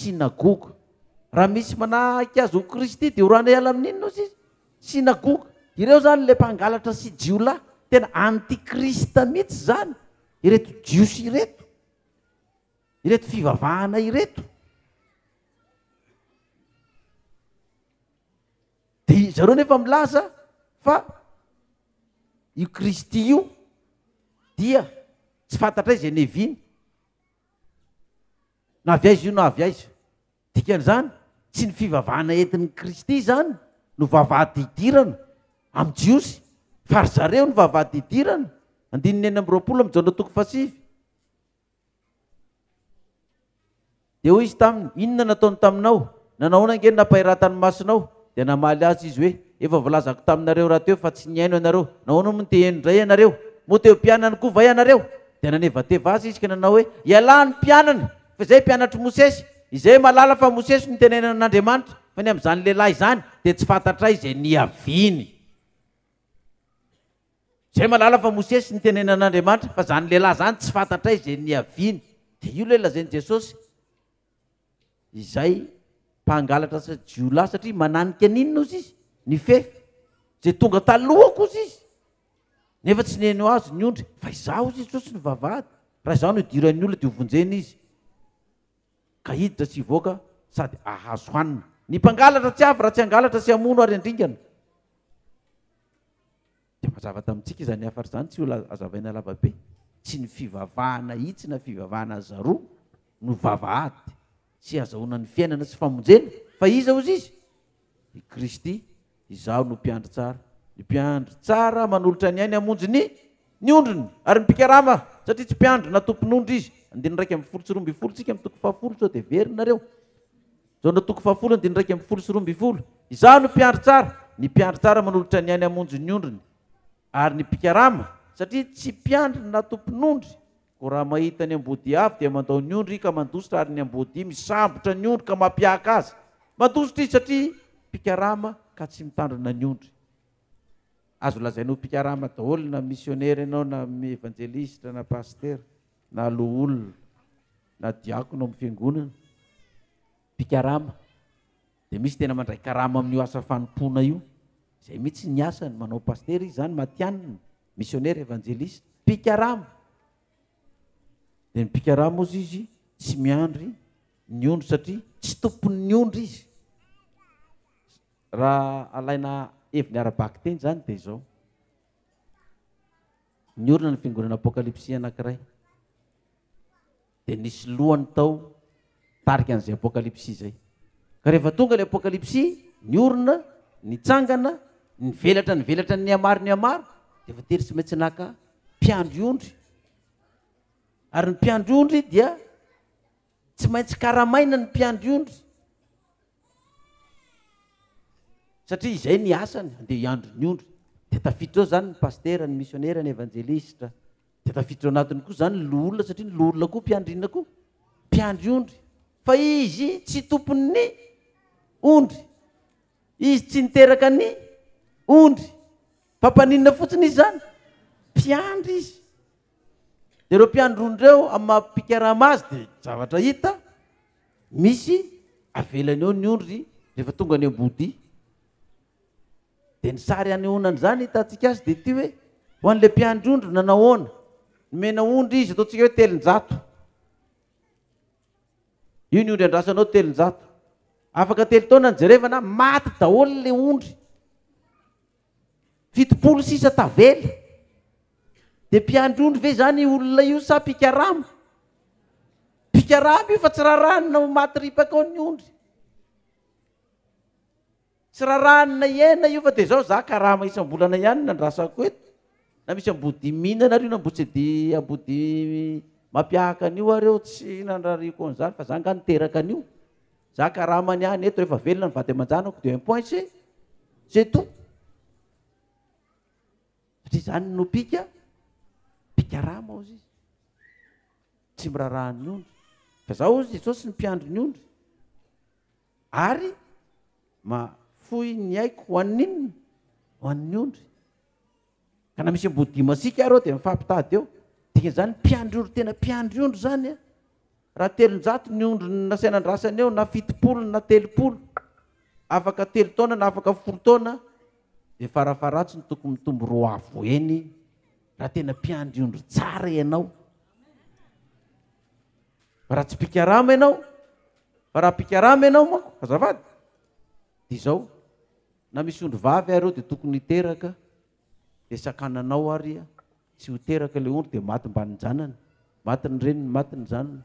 sinagoga. Raha misy manahaky azy ho Kristy dia horanay ala amin'inona izy sinagoga. Ireo zany le mpangalatra sy jiolahy tena antikrista mihitsy zany. Ireto jiosy ireto, ireto fivavahana ireto. Dia zareo nefa milaza fa io Kristy io dia tsy fantatra izy neviny na avy aiza io na avy aiza. Dikan'izany tsy ny fivavahana entin'ny Kristy zany no vavahady idirana amin'ny jiosy, fa ry zareo no vavahady idirana. 9:20 dia hoy izy taminy, inona nataony taminao? Nanahoana ange nampahiratany masonao? Dia namaly azy izy hoe, efa volazako taminareo raha teo fa tsy niaino ianareo. Nahoana moa te indray ianareo? Moa teo mpianana koa va ianareo? Dia nanevateva azy izy ka nanao hoe, ialany mpianana, fa izay mpianatry Mosesy, izay malala fa Mosesy no tenenana an'Andriamanitra, fa ny amin'izany lehilahy izany dia tsy fantatra izay niaviany. Izay malala fa Mosesy ny tenenana an'Andriamanitra, fa izany lehilahy izany tsy fantatra izay niaviany. Dia io lehilahy lazainy Jesosy izay mpangalatra sa jiolahy, satria mananika n'inona ozy izy? Ny fefy zay tonga talohako ozy izy, nefa tsy neno azy ny ondry, fa izaho ozy izy sosy ny vavahady. Raha izaho no idiran'ny olona dia hovonjeny izy, ka hiditra sy hivoaka sady ahazo hanina. Ny mpangalatra tsy avy raha tsy hangalatra sy hamono ary andringana. Dia mazava tamintsika izany afara izany, tsy olona azavaina lavabe. Tsy ny fivavahana hitsy na fivavahana zaroa no vavahady sy azahoana ny fiainana sy famonjena, fa iza ozy izy? I Kristy. Izaho no mpiandry tsara. Ny mpiandry tsara manolotra ny ainy hamonjy ny ondriny, ary ny mpikarama satria tsy mpiandry na tompon'ondry izy. 9:20 tsika amin'ny 7 sao dia verynareo. Zao na 7 9:20. Izaho no mpiandry tsara. Ny mpiandry tsara manolotra ny ainy hamonjy ny ondriny, ary ny mpikarama satria tsy mpiandry na tompon'ondry. Ko raha mahita ny ambody avy dia mandao ny ondry ka mandositra, ary ny ambody misambotra ny ondry ka mampiaka azy. Mandositra izy satria mpikarama ka tsy mitandrina ny ondry. Azo lazainao mpikarama daholo na misionera ianao, na evangelista, na paster, na loholona, na diakono amin'ny fiangonana. Mpikarama. Dia misy tena mandray karama amin'io asa fanompoana io, izay mihitsy ny asany. Manao paster izy zany, matianina, misionera, evangelista, mpikarama. Dia ny mpikarama ozy izy tsy miandry ny ondry satria tsy tompon'ny ondry izy. Raha alaina heviny arabaky teny zany dia izao. Ny orona ny fiangonana apokalipsia anankiray, dia nisy lohany tao tarika an'izay apokalipsia izay. Ka rehefa tonga ilay apokalipsia, ny orona nitsangana, nivelatra ny amaro, dia efa tery tsy maintsy naka mpiandry ondry. Ary ny mpiandry ondry dia tsy maintsy karamaina ny mpiandry ondry, satria izay ny asany, andeha hiandry ny ondry. Dia tafiditra ao zany ny pastera, ny misionera, ny evangelista. Dia tafiditra ao anatiny koa zany ny loholona, satria ny loholona koa mpiandrina koa, mpiandry ondry. Fa izy tsy tompon'ny ondry, izy tsy niteraka ny ondry, fampaninona fotsiny izy zany, mpiandry izy. Dia ireo mpiandry ondry ireo amin'ny mampikarama azy dia zavatra hita, misy avelany eo ny ondry rehefa tonga ny ambody. Dia ny sary anehoanany zany hitantsika azy dia ty hoe, ho an'ilay mpiandry ondry nanahoana? Nomena ondry izy, ataontsika hoe 300. Io ny ondry andrasanao 300. Afaka 3 taona ny jerevana, maty daholo ilay ondry. 70 sisa tavela. Dia mpiandry ondry ve zany olona io sa mpikarama? Mpikarama io fa tsy raranina ho maty ripaka ao ny ondry. Tsy raranina iena io, fa dia zao za karama isam-bolana ihany nandrasako eto. Na misy ambody mihinana io, na ambody ambody mampiahaka an'io areo, tsy nandrariko an'izany, fa za nga niteraka an'io. Za karama ny any eto, rehefa velona ny vady aman-janako dia un point c'est tout. Satria zany no mpikarama ozy izy, tsy mirarahan'ny ondry. Fa zao ozy Jesosy ny mpiandry ny ondry, ary mafoy ny aiko ho an'inona? Ho an'ny ondry. Ka na misy ambody masika areo dia mifampitady eo. Dikan'izany mpiandry ondry, tena mpiandry ondry zany a. raha 300 ny ondro nasainandrasany eo na 70 na 30 afaka 3 taona na afaka 10 taona dia farafaratsy ny tokony mitombo 2 avo eny raha tena mpiandry ondro tsara ianao. Raha tsy pikarama ianao, fa raha pikarama ianao manko azafady dia izao na misy ondro vavy ary eo dia tokony hiteraka dia sakananao ary tsy ho teraka ilay ondro dia maty mba ny janany, maty ny reniny, maty ny janany.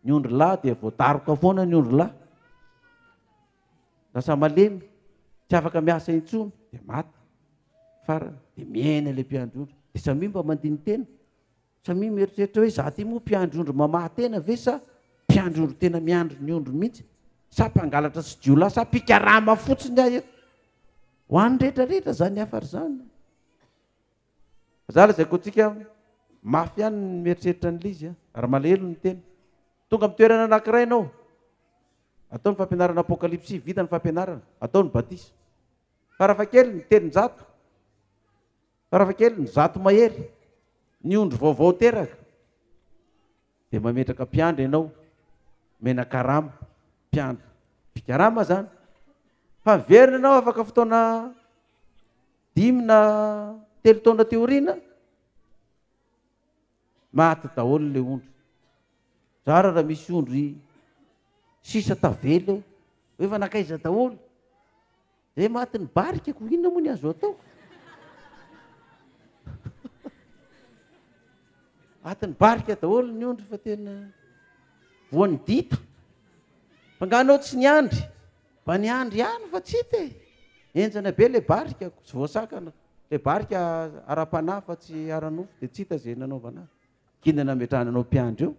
Ny ondro lahy dia voataroka foana ny ondro lahy, lasa malemy tsy afaka miasa intsony dia maty farany dia miaina ilay mpiandry ondro. Dia samy mba mandiny tena, samy mieritreritra hoe za ty moa mpiandry ondro mamaha-tena ve sa mpiandry ondro tena miandry ny ondro mihitsy, sa mpangalatra sy jiolahy sa pikarama fotsiny ahy eto. Ho an'ny rehetrarehetra zany afary zany. Zala zay koatsika mafy ihany ny mieritreritra n'ilay izy ary malahelo ny tena. Tonga amin'ny toerana anankiray ianao, atao ny fampianarana apokalipsy, vita ny fampianarana, atao ny batisa. Farafahakeliny ny telonjato, farafahakeliny ny 100 mahery, ny ondro vaovao teraka. Dia mametraka mpiandry ianao, mena-karama, mpiandry, pikarama zany. Fa miverina ianao afaka fotoana 5 na 3 taona teoriana, maty daholo ilay ondro. Zara raha misy ondry sisa tavely eo, hoe efa nakaiza daholo, dia maty ny barikako, inona moa ny azo atao? Maty ny barika daholo ny ondry fa tena voan'ny dita. Fanganao tsy niandry, mba niandry ihany fa tsy hita e. Enjana be ilay barika, tsy voasakana. Ilay barika ara-panahy fa tsy ara-nofo, dia tsy hita izay nanaovana. Kina nametrananao mpiandry eo.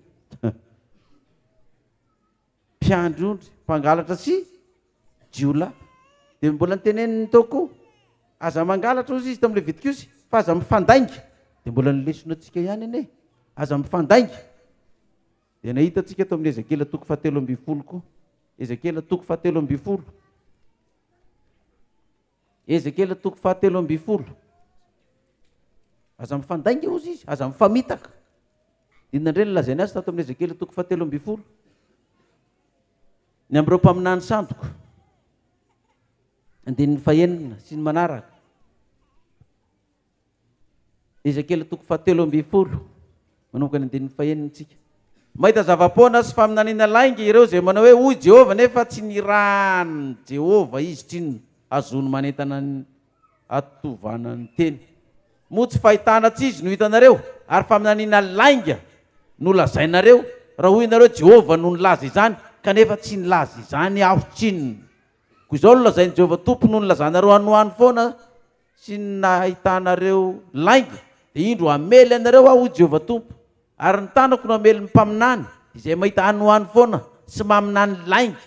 Mpiandry ondry, mpangalatra sy jiolahy. Dia mbola niteneniny tao aza mangalatra ozy izy tamin'ilay vitikosy, fa aza mifandainga. Dia mbola nilesona antsika ihany ane, aza mifandainga. Dia nahita antsika tao amin'ny Ezekela 7:20 koa. Ezekela 7:20. Ezekela 7:20. Aza mifandainga ozy izy, aza mifamitaka. Inona indray nolazainy azy tato amin'ny Ezekela 7:20. Ny am'ireo mpaminany sandoko, andininy fahenina sy ny manaraka. Ezekela 7:20 manomboka ny andininy fahenintsika. Mahita zava-poana sy faminaniana lainga ireo zay manao hoe hoy Jehova nefa tsy nirahany Jehova izy triny azony manentana ny atovana ny teny. Moa tsy fahitana tsy izy no hitanareo ary faminaniana lainga no lazainareo raha hoy nareo Jehova no nilaza izany kanefa tsy nilaza izany aho triny. Koa izao no lazainy Jehova tompo no nilazanareo anohany foana sy nahitanareo lainga dia indro amely anareo aho hoy Jehova tompo. Ary ny tanako no amely ny mpaminany izay mahita anohany foana sy maminany lainga.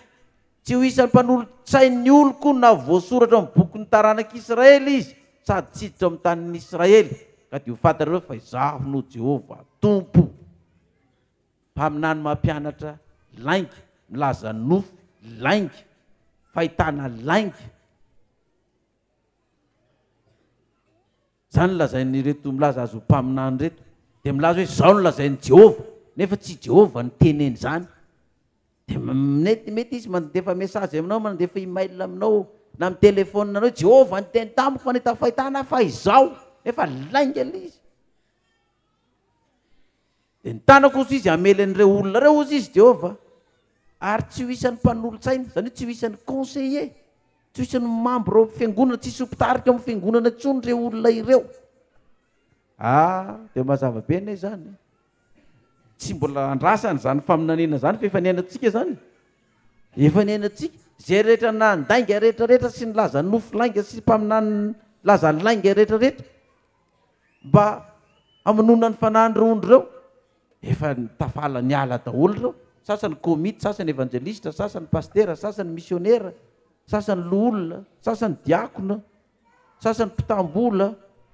Tsy ho isan'ny mpanolotsain'ny oloko na voasoratra amin'ny bokin'ny taranak'Israely izy sady tsy hiditra amin'ny tanin'ny Israely ka dia ho fantareo fa izaho no Jehova tompo. Mpaminany mampianatra lainga, milaza nofo lainga, fahitana lainga. Zany lazainy reto milaza azo mpaminany reto. Dia milaza hoe izao no lazainy Jehova nefa tsy Jehova ny teneny zany. Dia mety izy mandefa mesazy aminao, mandefa email aminao na amin'ny telefônina anao, Jehova ny teny tamiko fa nahita fahitana fa izao nefa lainga ilay izy. Dia ny tanako ozy izy amely an'ireo olona reo ozy izy Jehova ary tsy ho isan'ny mpanolotsaina, zany hoe tsy ho isan'ny conseiller, tsy ho isan'ny membre ao fiangonana, tsy hisy mpitarika amin'ny fiangonana intsony ireo olona ireo. Dia mazava be anie zany. Tsy mbola andrasany zany faminaniana zany fa efa niainantsika zany. Efa niainantsika zay rehetra nandainga rehetrarehetra sy nilaza nofo lainga sy mpaminany laza lainga rehetrarehetra mba hamonona ny fanahin'ireo ondro ireo efa tafala niala daholo ireo. Sasany komity, sasany evangelista, sasany pastera, sasany missionnaire, sasany loolona, sasany diakona, sasany mpitambola,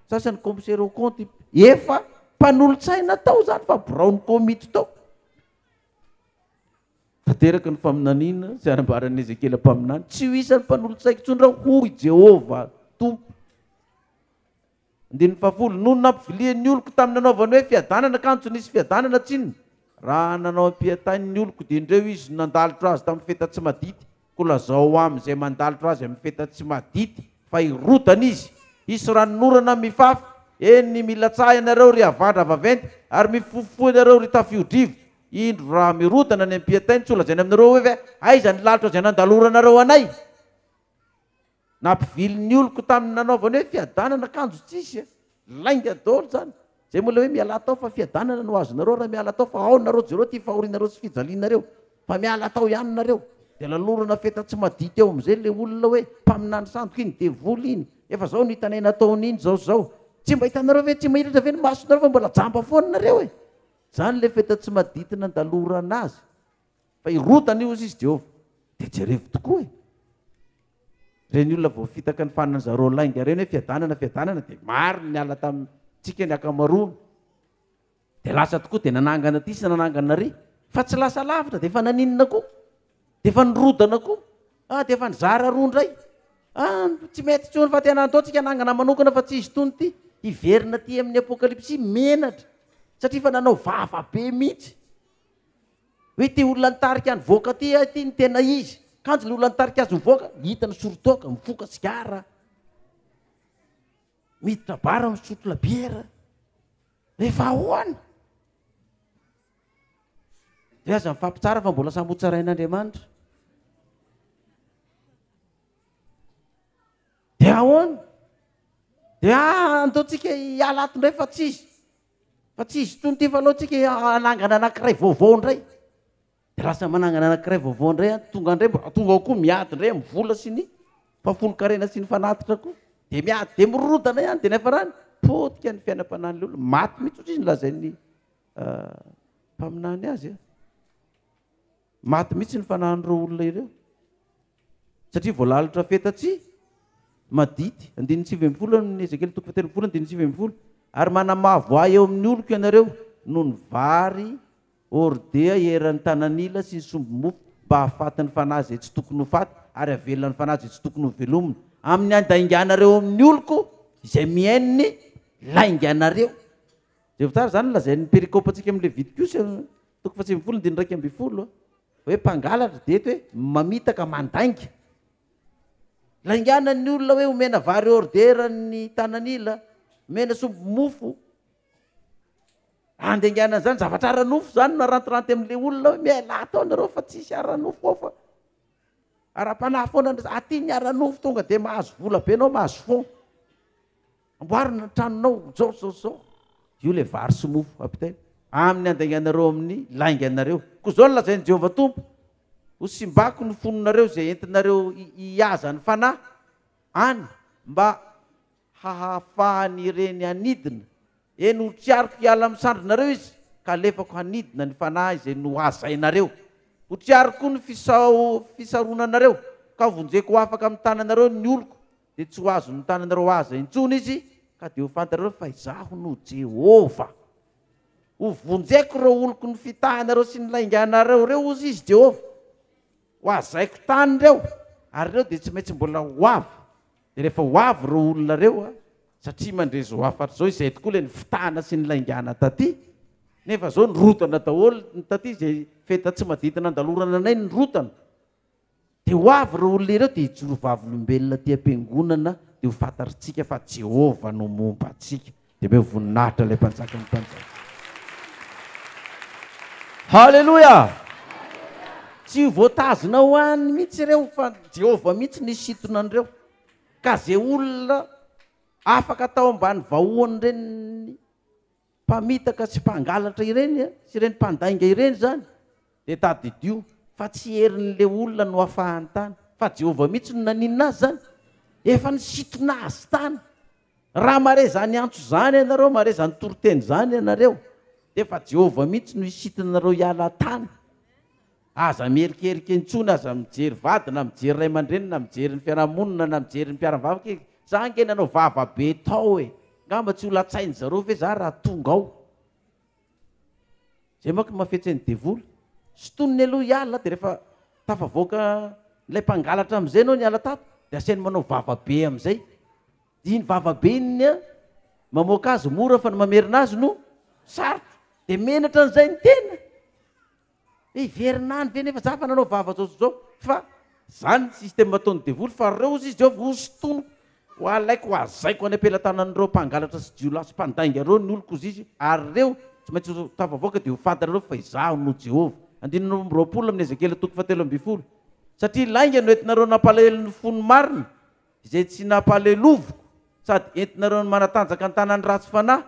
sasany commissaire au compte. Efa mpanolotsaina tao zany fa borao ny komity tao. Tanteraka ny faminaniana sy anambaran'ny Ezekela mpaminany, tsy ho isan'ny mpanolotsaina intsony raha hoy Jehova tompo. 10 noho nampivilian'ny oloko tamin'ny nanaovany hoe fiadanana kanto tsy nisy fiadanana tsinona. raha nanao ampiatany ny oloko dia indreo izy nandalotra azy tamin'ny feta tsy madity ko lazao amin'izay mandalotra azy amin'ny feta tsy madity fa irotana izy ranonorana mifafy eny mila tsahy ianareo ry avandra vaventy ary mifofo ianareo ry tafiodrivo indro raha mirotana ny ampiatany tsy olazainy aminareo hoe aiza ny lalitra zay nandaloranareo anay nampiviliny oloko tamin'ny nanaovany hoe fiadanana kanjo tsisy lainga dolo zany zay mola hoe miala tao fa fiadanana no azonareo raha miala tao fa ao nareo jereo ty fahorinareo sy fijalinareo fa miala tao ihany nareo de lalorana feta tsy madity eo am'izay le olona hoe mpaminany sandoka iny devoly iny efa zao no hitanay nataony iny zao tsy mba hitanareo ve tsy mahiratra ve ny masonareo fa mbola jamba foana nareo zany le feta tsy madity nandalorana azy fa irotana io izy Jehova de jerevo tokoa reny olona vao fitaka ny fanany zareo lainga reny hoe fiadanana de maro ny ala tamitsika ny akamaroany de lasa tokoa de nanangana ty sy nanangana ry fa tsy lasa lavitra de efa naninona koa de efa nirodana koa de efa nizara roa ndray tsy mety tsony fa tena atao tsika nangana manokana fa tsy izy tony ty hiverina ty amin'ny apokalipsy menatra satria fa nanao vava be mihitsy hoe ty olona nitarika ny voaka ty ny tena izy kanjo le olona nitarika azy mivoaka hitany sorotoka mifoka sigara miditra bara misotro labiera rehefa ahoana de aza mifampitsara fa mbola sambotsarain'Andriamanitra de ahoana de antaotsika hiala ato indray fa tsy izy tony ty fa alohatsika anangana anankiray vaovao indray de lasa manangana anankiray vaovao indray tonga ao koa miady indray mivola sy ny fafolo-karena sy ny fanatitra koa de miady de mirodana ihany de nefa rany potika ny fiainam-panan'le olo maty mihitsy ohatry izy nolazain'ny mpaminany azy maty mihitsy ny fanan'ireo olona ireo satria voalalitra fetatsy madity 9:9 ny Ezekely 3:9 ary manamavo ahy eo amin'ny oloko ianareo no ny vary ordea eran'ny tananila sy ny sombo mofo mba hahafaty ny fanahy zay tsy tokony ho faty ary avelona ny fanahy zay tsy tokony ho velomina amin'ny andainganareo amin'ny oloko izay miainony lainganareo zay votara zany lazain'ny perikopantsika amin'ny Levitikosy 7:1-20 hoe mpangalatra de eto hoe mamitaka mandainga laingana ny olona hoe omena vary ordera ny tananila mena sombo mofo andengana zany zavatra aranofo zany no arantiranty amin'le olona hoe miala tao nareo fa tsisy aranofo ao fa ara-panahy foana aty ny aranofo tonga de mahazo vola be anao mahazo fon amboarina tranonao zao io le vary sy mofo ampitay amin'ny andenganareo amin'ny lainganareo ko zao lazain'i Jehova tompo ho simbako ny fononareo zay entinareo hiaza ny fanahy any mba hahafahany ireny anidina eny ho triariko hiala misandrinareo izy ka alefako hanidina ny fanahy izay no azainareo ho triariko ny fisaronanareo ka vonjeko ho afaka amin'ny tananareo ny oloko de tsy ho azo ny tananareo aza intsony izy ka de ho fantareo fa izaho no Jehova ho vonjeko reo oloko ny fitahanareo sy ny lainganareo reo ozy izy Jehova ho azaiko tany reo ary reo de tsy maintsy mbola ho avy de rehefa ho avy reo olona reo satria mandrezo hafatra zao izay tokoa le ny fitahana sy ny laingana taty nefa zao nyrotana daholo ny taty zay feta tsy madity nandalorana anay nyrotana de ho avy reo olona ireo de hijoro vavolombelona ty am-piangonana de ho fantaritsika fa Jehova no momba atsika de be voninahitra ilay mpanjaka ny mpanjaka. Halleloja! Tsy voatazona ho any mihitsy ireo fa Jehova mihitsy ny sitona an'ireo ka zay olona afaka atao ambany vahoany ireny mpamitaka sy mpangalatra ireny sy ireny mpandainga ireny zany de tadidio fa tsy herin'le olona no afahany tany fa Jehova mihitsy no naninina azy zany efa ny sitona azy tany raha mare zany antso zany ianareo mare zany toroteny zany ianareo de fa Jehova mihitsy no isitonareo hiala tany aza mierikeriky intsony aza mijery vady na mijery ray aman-dreny na mijery ny fiarahamonina na mijery ny mpiara-mivavaka za nge nanao vava be tao ngamba tsy ho latsainy zareo ve za raha tonga ao zay manko mafetseny devoly sy tonony aloha hiala de rehefa tafavoaka ilay mpangalatra am'izay anao ny ala tato de asainy manao vava be am'izay de iny vava be iny mamoaka azy mora fa ny mamerina azy no sarotro de menatra an'izay ny tena Iverinany ve nefa zafa nanao vava zao fa zany système ataony devoly fa reo izy Jehovah hosotono hoalaiko hoazaiko any ampelantanan'ireo mpangalatra sy jiolahy sy mpandainga reo ny oloko izy ary reo tsy maintsy tafavoaka dia ho fantanareo fa izaho no Jehovah. 19 amin'ny Ezekely 7:12 satria lainga no entinareo nampalahelo ny fony marina izay tsy nampalelovoko sady entinareo ny manatanjaka ny tanany ratsy fanahy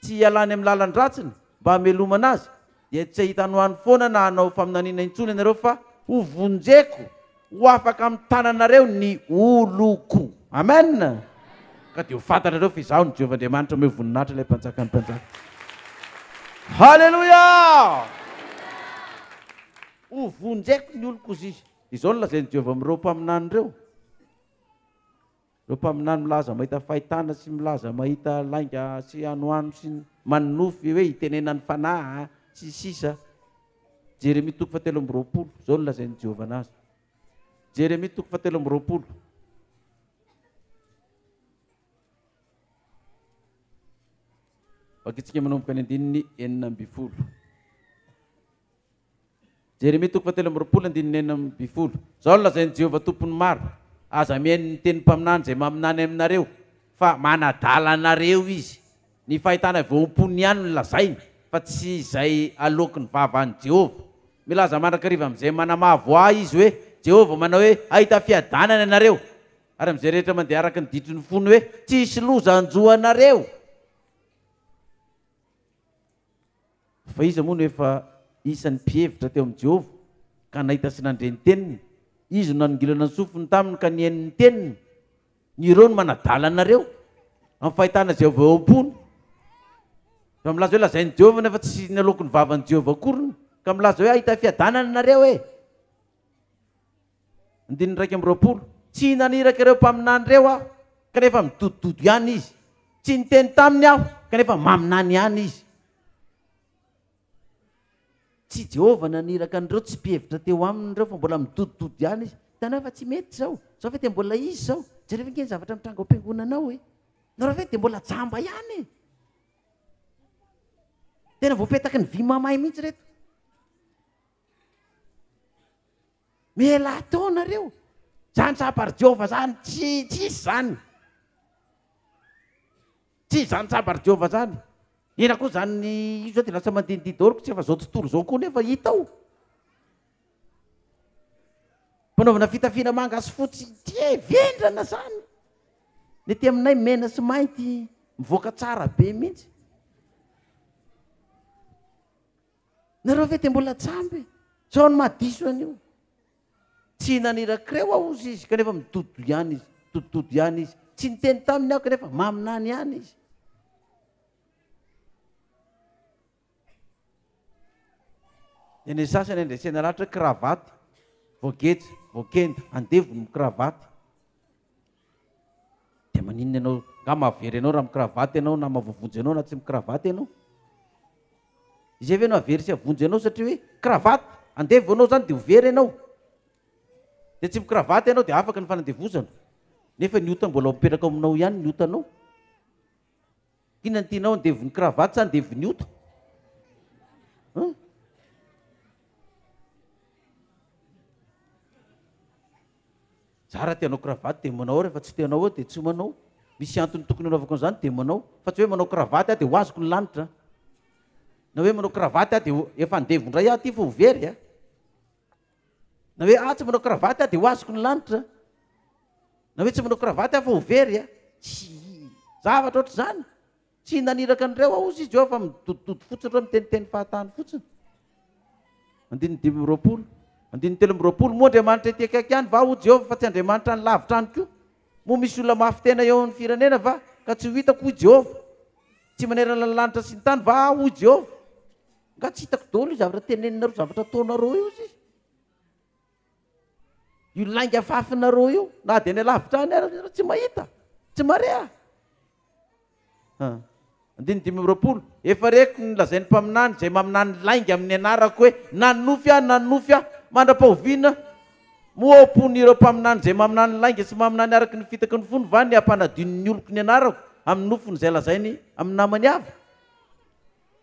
tsy ialany amin'ny lalany ratsiny mba hamelomana azy dia tsy ahitany hoany foana na hanao faminaniana intsony ianareo fa ho vonjeko ho afaka amin'ny tananareo ny oloko. Amen. Ka dia ho fantanareo fa izaho ny Jehovah Andriamanitra me voninahitra ilay mpanjaka ny mpanjaka. Halleluja. Ho vonjeko ny oloko izy izao no lazainy Jehovah amin'ireo mpaminany ireo. Ireo mpaminany milaza mahita fahitana sy milaza mahita lainga sy anoano sy manofy hoe hitenenany fanahy sy sisa. Jeremia 7:20 zao no lazainy Jehovah anazy. Jeremia 7:20. Bakitsika manomboka ny 9:20. Jeremia 7:20 zao no lazainy Jehovah tompony maro. Aza mihaino ny teny mpaminany zay maminany aminareo fa manadala anareo izy. Ny fahitana voampony ihany no lazainy fa tsy izay alokin'ny vavan'ny Jehovah. Milaza mandrakariva amin'izay manamavo ahy izy hoe Jehovah manao hoe ahita fiadanana anareo ary amin'izay rehetra mandeha araka ny ditry ny fony hoe tsisy loza anjoa anareo. Fa izy moa no efa isan'ny mpihevitra teo amin'ny Jehovah ka nahita sy nandre ny teniny. Izy no nanongilana ny sofiny taminy ka nihaino ny teniny. Ny ireo no manadala anareo amin'ny fahitana izay voampony. Fa milaza hoe lazainy Jehovah nefa tsy ny alokon'ny vavan'ny Jehovah akoriny ka milaza hoe ahita fiadanana anareo e. 9:20 tsy naniraka ireo mpaminany ireo aho kanefa midodododo ihany izy. Tsy niteny taminy aho kanefa maminany ihany izy. Tsy Jehovah naniraka an'ireo tsy mpihevitra teo aminy ireo fa mbola midodododo ihany izy. Tanao fa tsy mety zao. Zao ve dia mbola izy zao. Jereo ve zavatra mitranga ao am-piangonanao e. Nareo ve dia mbola jamba ihany e. Tena voapetaka ny vy mamay mihitsy reto. Miela atao nareo. Zany sapary Jehovah zany tsy zany. Tsy zany sapary Jehovah zany. Ina koa zany io zao dia lasa mandinididy daholo tsy efa zao tontolo zao koa nefa hita ao. Mpanaovana fitafiana manga sy fotsy tie vendrana zany. Ny ety aminay mena sy mainty mivoaka tsara be mihitsy. Nareo ve dia mbola jamby? Zao ny mahadiso an'io. Tsy naniraka-reo aho ozy izy kanefa midododo ihany izy. Dodododo ihany izy. Tsy niteny taminy aho kanefa maminany ihany izy. Ny sasany andresena lahatra kravaty, voagetra, voakenda, andevony mikravaty. Dia maninona ianao, nga mahavery ianao raha mikravaty ianao na mahavoavonjy ianao na tsy mikravaty ianao. Izay ve no havery sy havonjy ianao satria hoe kravaty, andevo ianao zany dia hovery ianao. Dia tsy mikravaty ianao dia afaka ny fanandevozana. Nefa ny ota mbola mipetraka aminao ihany ny otanao. Inona ny tianao andevony kravaty sa andevony ota? Zara tianao kravaty dia manao, rehefa tsy tianao dia tsy manao. Misy antony tokony hanaovako an'izany dia manao. Fa tsy hoe manao kravaty aho dia ho azoko ny lanitra. Na hoe manao kravaty aho dia efa andevondray aho ty fa ho very. Na hoe tsy manao kravaty aho dia ho azoko ny lanitra. Na hoe tsy manao kravaty aho fa ho very. Tsy zavatra ohatr' zany. Tsy naniraka an'ireo aho izy eo fa midodododo fotsiny reo miteniteny fahatany fotsiny. 9:20. 9:13 moa Andriamanitra ety akaiky ihany va ho Jehovah fa tsy Andriamanitra ny lavitra any koa. Moa misy olona mafy tena eo amin'ny firenena va ka tsy ho hitako ho Jehovah. Tsy manerana ny lanitra sy ny tany va ho Jehovah. Nga tsy hitako daholo io zavatra teneninareo, zavatra ataonareo io izy. Io lainga fafinareo io na dia ny lavitra any ary tsy mahita, tsy marea. 9:20 efa reko ny lazainy mpaminany zay maminany lainga amin'ny anarako hoe nanofy aho mandra-pahoviana moapony ireo mpaminany zay maminany lainga sy maminany araky ny fitaky ny fony va ny ampanadinony oloko ny anarako amin'ny nofony zay lazainy amin'ny namany avy.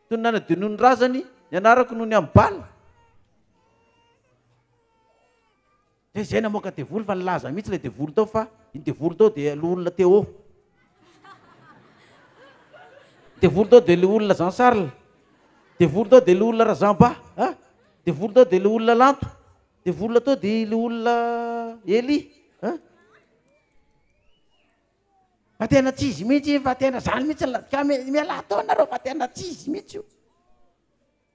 Toy ny nanadinony razany ny anarako noho ny amin'ny bala. de zay namoaka devoly fa nilaza mihitsy le devoly tao fa iny devoly tao de olona teo devoly tao de le olona Jean Charles devoly tao de le olona Razamba devoly tao de le olona Lanto devoly tao de le olona Eli fa tena tsy izy mihitsy fa tena zany mihitsy ka miala tao nareo fa tena tsy izy mihitsy io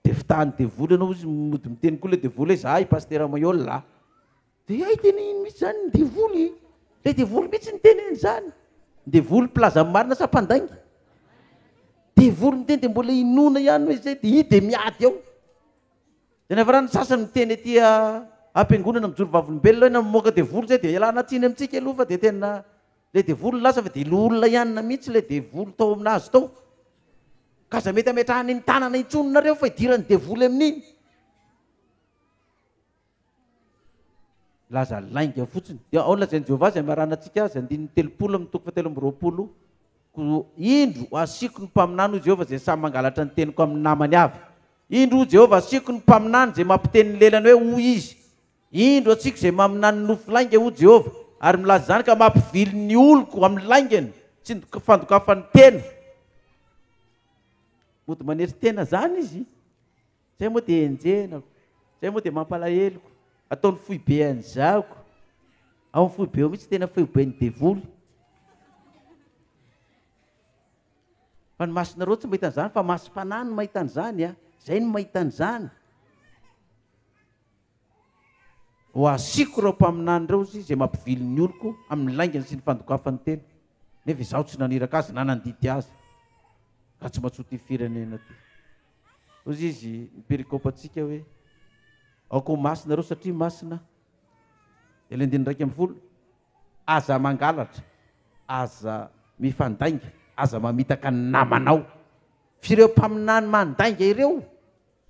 de fitahany devoly anao izy mody miteny koa le devoly hoe za i pasteur Mayolla de ay tena iny mihitsy zany ny devoly le devoly mihitsy ny teneny zany devoly plaza marina sa mpandaingy devoly miteny de mbola inona ihany hoe zay de i de miady ao de nefa raha ny sasany miteny aty ampiangonana mijoro vavolombelona hoe namoaka devoly zay de ialana tsiny amintsika aloha fa de tena le devoly lasa fa de lolona ihany mihitsy le devoly tao aminazy tao ka za mety ametrahany ny tanana intsononareo fa idirany devoly amin'iny laza lainga fotsiny de ao lazainy Jehovah zay maranantsika azy 9:30 indro asiko ny mpaminany Jehovah zay samy mangalatra ny teniko amin'ny namany avy indro Jehovah asiko ny mpaminany zay mampiteny ny lelany hoe hoy izy indro asiko zay maminany nofo lainga ho Jehovah ary milaza zany ka mampivily ny oloko amin'ny laingany tsy fandokafany tena mody manery tena zany izy zay moa de enjenako zay moa de mampalaheloko ataony foibe an'izako ao ny foibe eo mihitsy tena foibe ny devoly fa ny masinareo tsy mahita an'izany fa masim-panahy no mahita an'izany zay no mahita an'izany ho asiko reo mpaminany reo izy zay mampivily ny oloko amin'ny laingany sy ny fandokafany tena nefa izaho tsy naniraka azy na nandidy azy ka tsy matsoty firenena ty ozy izy mipérikopantsika hoe aoko masina reo satria masina de le 11 aza mangalatra aza mifandainga aza mamitaka ny namanao fireo mpaminany mandainga ireo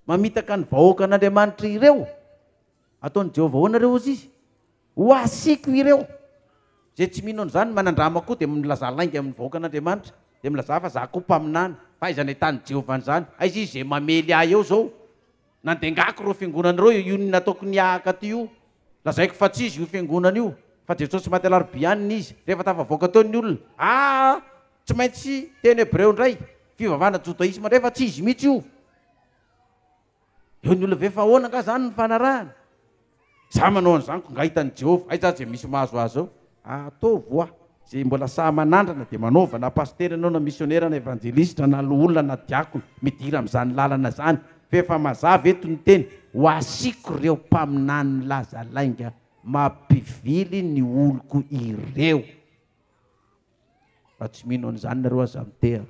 mamitaka ny vahoaka an'Andriamanitra ireo ataony Jehovah hoanareo izy izy ho asiko ireo zay tsy mino an'izany manandrama koa de milaza lainga amin'ny vahoaka an'Andriamanitra de milaza fa za koa mpaminany fa iza ny tany Jehovah zany aizy izy zay mamely ahy eo zao nandengako reo fiangonanareo io ny nataoko niahaka ty io lazaiko fa tsy izy io fiangonana io fa Jesosy maty alarobia izy rehefa tafavoaka teo ny olona tsy maintsy teny Hebreo ndray fivavahana jodaisma ndray fa tsy izy mihitsy io eo ny olona ve fa ahoana nga zany ny fanarahana za manao an'izany ko ngahitany Jehovah aiza zay misy mahazo azy ao ataovo zay mbola saha manandrana de manaova na paster anao na missionnaire na evangeliste na olona na diakona midira amin'izany lalana zany fefa mazava eto ny teny ho asiko reo mpaminany laza lainga mampivily ny oloko ireo fa tsy mino an'izany nareo aza mitera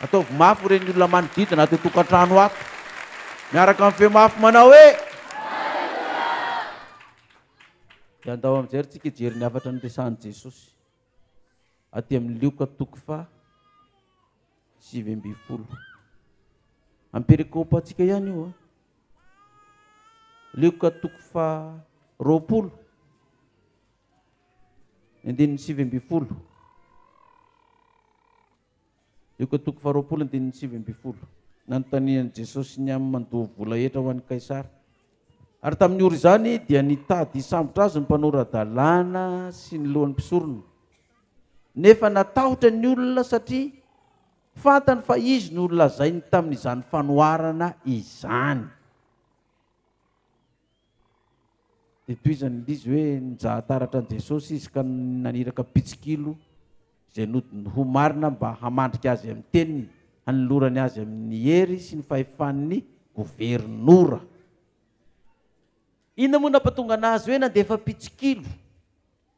ataovy mafy reny olona manodidina ato tokantrano ato miaraka amin'ny fe mafy manao hoe de andao amin'izay tsika hijery ny afatra ny resahan'i Jesosy aty amin'ny Lioka 7:20 ampérikopa atsika ihany io Lioka 7:20 Lioka 7:20 nanontanian'i Jesosy ny amin'ny mandoha vola etra ho an'ny Kaisara ary tamin'ny ory zany dia nitady hisambotra azy ny mpanoradalàna sy ny lohan'ny mpisorona nefa natahotra ny olona satria fantany fa izy ny olona zainy tamin'izany fanoharana izany de toizany izy hoe nijahataratra an' Jesosy izy ka naniraka pitsikilo zay nodiny ho marina mba hamandrika azy amin'ny teniny hanolorany azy amin'ny hery sy ny fahefan'ny governora inona moa nampatonga anazy hoe nandefa pitsikilo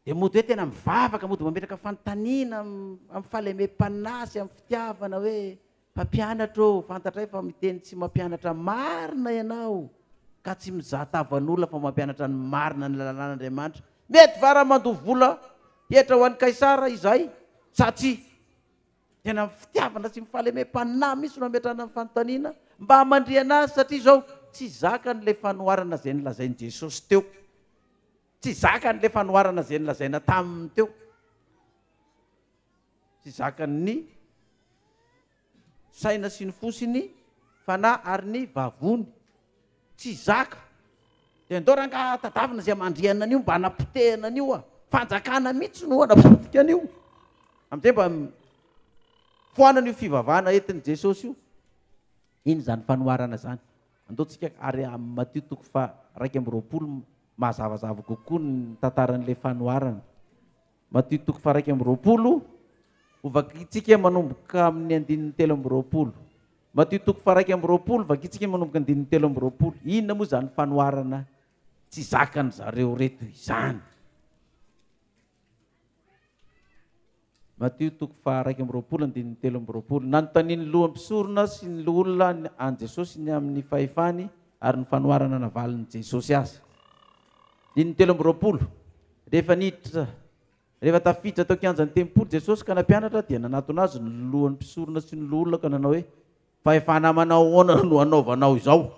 de mody hoe tena mivavaka mody mametraka fanontaniana amin'ny fahalemem-panahy amin'ny fitiavana hoe mpampianatra ô fantatray fa miteny tsy mampianatra marina ianao ka tsy mizahatavan'olona fa mampianatra ny marina ny lalàn'Andriamanitra mety vara mandoha vola etra ho an'ny Kaisara izay satria tena fitiavana sy mifahalemem-panahy misy no ametrahana amin'ny fanontaniana mba hamandriana azy satria zao tsy zaka n'le fanoharana zay nilazainy Jesosy teo tsy zaka n'le fanoharana zay nilazaina taminy teo tsy zaka ny saina sy ny fosiny fanahy ary ny vavony tsy zaka dia ndorang ka tadavina zay mandriana an'io mba hanapotehana an'io fanjakana mihitsy no hanapotika an'io am'izay mba foanana io fivavahana entin' Jesosy io. Iny zany fanoharana zany andaontsika ary amin'ny Matio toko fa 1:20 mahazavazava kokoa ny tantaran'ilay fanoharana. Matio toko fa 1:20 ovakitsika manomboka amin'ny 3:20. Matio toko fa 1:20 vakitsika manomboka 3:20. Inona moa zany fanoharana tsy zakany zareo reto izany? Matio toko fa 1:20 3:20 nanontaniany lohan'ny mpisorona sy ny olona an Jesosy ny amin'ny fahefany ary ny fanoharana navaliny Jesosy azy. 3:20 rehefa tafiditra tao kianjan'ny tempolo Jesosy ka nampianatra dia nanatona azy ny lohan'ny mpisorona sy ny olona ka nanao hoe fahefana manao ahoana no anaovanao izao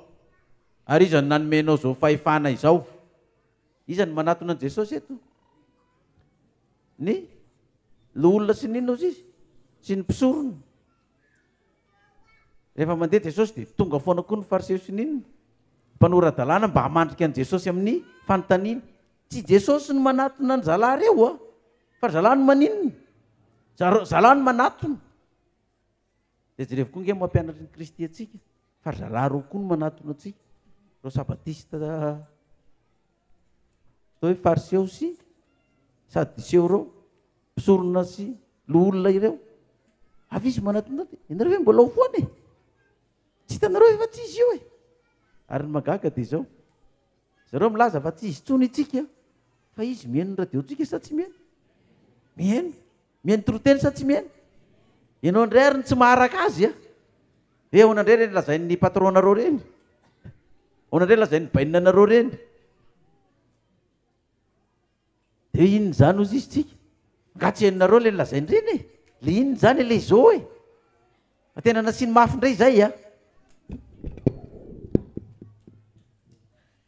ary iza ny nanomenao zao fahefana izao? Iza ny manatona an Jesosy eto? Ny olona sy ninona ozy izy sy ny mpisorona. Rehefa mandeha Jesosy dia tonga foana koa ny fariseo sy ninona mpanora-dalàna mba hamandrika an Jesosy amin'ny fanontaniana. Tsy Jesosy no manatona ny zalahy reo fa zalahy no maninona? Zalahy no manatona. Dia jerevy koa nge mampianatry ny Kristy atsika fa zalahy reo koa no manatona atsika. Reo sabatista tao hoe fariseo sy sadiseo reo mpisorona sy olona ireo avy izy manatona ianareo hoe mbola ho foana e, tsy hitanareo efa tsy izy io e. Ary ny magaga dia izao zareo milaza fa tsy izy tsony itsika fa izy mihaino ny radiotsika sa tsy mihaino? Mihaino toroteny sa tsy mihaino? Ianao indray ary ny tsy maharaka azy ahoana indray reny lazain'ny patronareo reny, ahoana indray lazain'ny baininanareo reny. Dia inona zany ozy izy tsika? Ngatsy hainonareo le lazainy reny e, le inona zany le zao e, tena nasiny mafy indray zay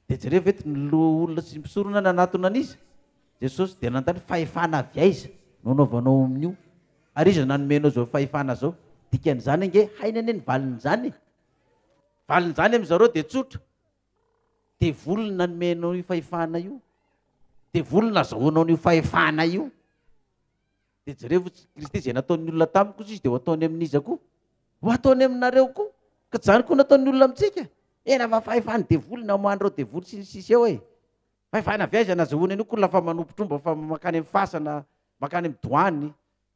dia jereo veto ny olona sy mpisorona nanatona an'izy Jesosy dia nanontany fahefana avy aiza no anaovanao amin'io ary iza nanomenao zao fahefana zao? Dikan'izany nge haina anie ny valin'izany valin'izany amin'izareo dia tsotra, dia volona nanomenao io fahefana io, dia volona azahoanao n'io fahefana io. Dia jereo Kristy zay nataon'ny olona tamiko izy dia ho ataony amin'iza koa, ho ataony aminareo koa, ka zany koa nataon'ny olona amintsika. Ena fa fahefany devolina mandreo devoly sisy eo e. Fahefana avy aiza nazahoany an'io koa lafa manompotromba fa makany amin'ny fasana, makany amin'ny doany.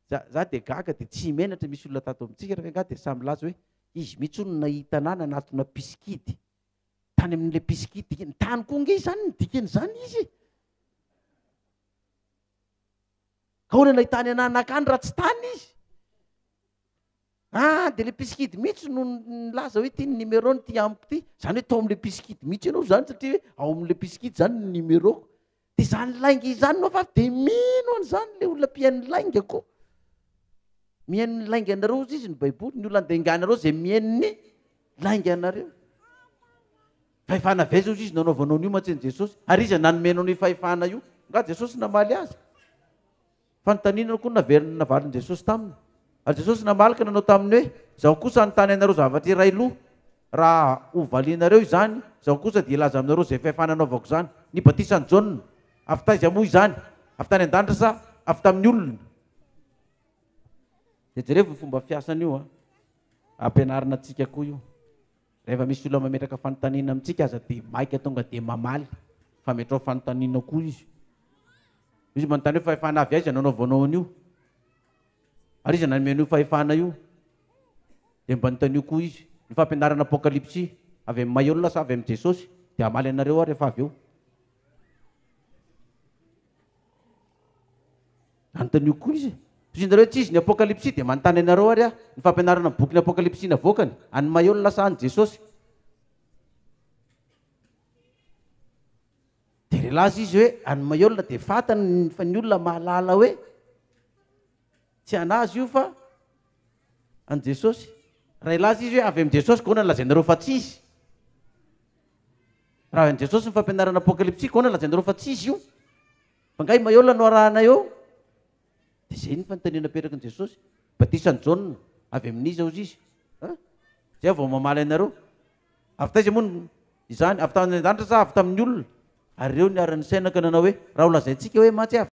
Za dia gaga dia tsy menatra misy olona tato amintsika rehefa nga dia samy laza hoe izy mihitsy no nahita anà nanatona piskidy tany amin'ilay piskidy ny tany koa nge izany ny dikan'izany izy. Ka hoana nahitany anà nakany raha tsy tany izy? Dia le piskidy mihitsy no nilaza hoe ty ny numéro ny ty amiko ty, zany hoe tao amin'le piskidy mihitsy ianao zany satria hoe ao amin'le piskidy zany ny numéro. Dia zany lainga izany no fa dia mino an'izany le olona mpihaino lainga koa. Mihaino ny lainga anareo izy izy ny baiboly, ny olona andenganareo zay mihaino ny lainga anareo. Fahefana avy aiza izy nanaovanao n'io mantsy Jesosy ary iza nanomenao ny fahefana io? Nga Jesosy namaly azy. Fanontaniana koa naverina navalin Jesosy taminy. Ary Jesosy namalika nanao taminy hoe zaho kosa anontany anareo zavatra iray loha, raha hovalianareo izany zaho kosa dia ilaza aminareo zay fahefana anaovako zany. Ny batisany Jaona avy taiza moa izany? Avy tany an-danitra sa avy tamin'ny olona? Dia jereo fomba fiasan'io ampianarina antsika koa io. Rehefa misy olona mametraka fanontaniana amintsika aza dia maika tonga dia mamaly fa metrao fanontaniana koa izy. Izy manontany hoe fahefana avy aiza nanaovanao an'io? Ary iza nanomenao fahefana io? Dia mba nontanio koa izy. Ny fampianarana apokalipsy avy amin'ny Maïolona sa avy amin'ny Jesosy dia hamaly anareo rehefa avy eo. Anontanio koa izy. Izinareo tsy izy ny apokalipsy dia manontany anareo ary ny fampianarana boky ny apokalipsy navoakany any Maïolona sa any Jesosy. Dia relazy izy hoe any Maïolona dia fatany fa ny olona mahalala hoe tsy anazy io fa any Jesosy. Raha ilazy izy hoe avy amin'ny Jesosy koa nalazainareo fa tsy izy. Raha amin'ny Jesosy ny fampianarana apokalipsy koa nalazainareo fa tsy izy io. Fa ngay Maïolona no arahana eo. Dia zay ny fanontaniana apetraky ny Jesosy. Batisany Jaona avy amin'iza ozy izy? Zay vao mamaly anareo. Avy taiza moa izany? Avy tamin'ny an-danitra sa avy tamin'ny olona? ary ireo niara-ny saina ka nanao hoe raha ho lazaintsika hoe matsy avy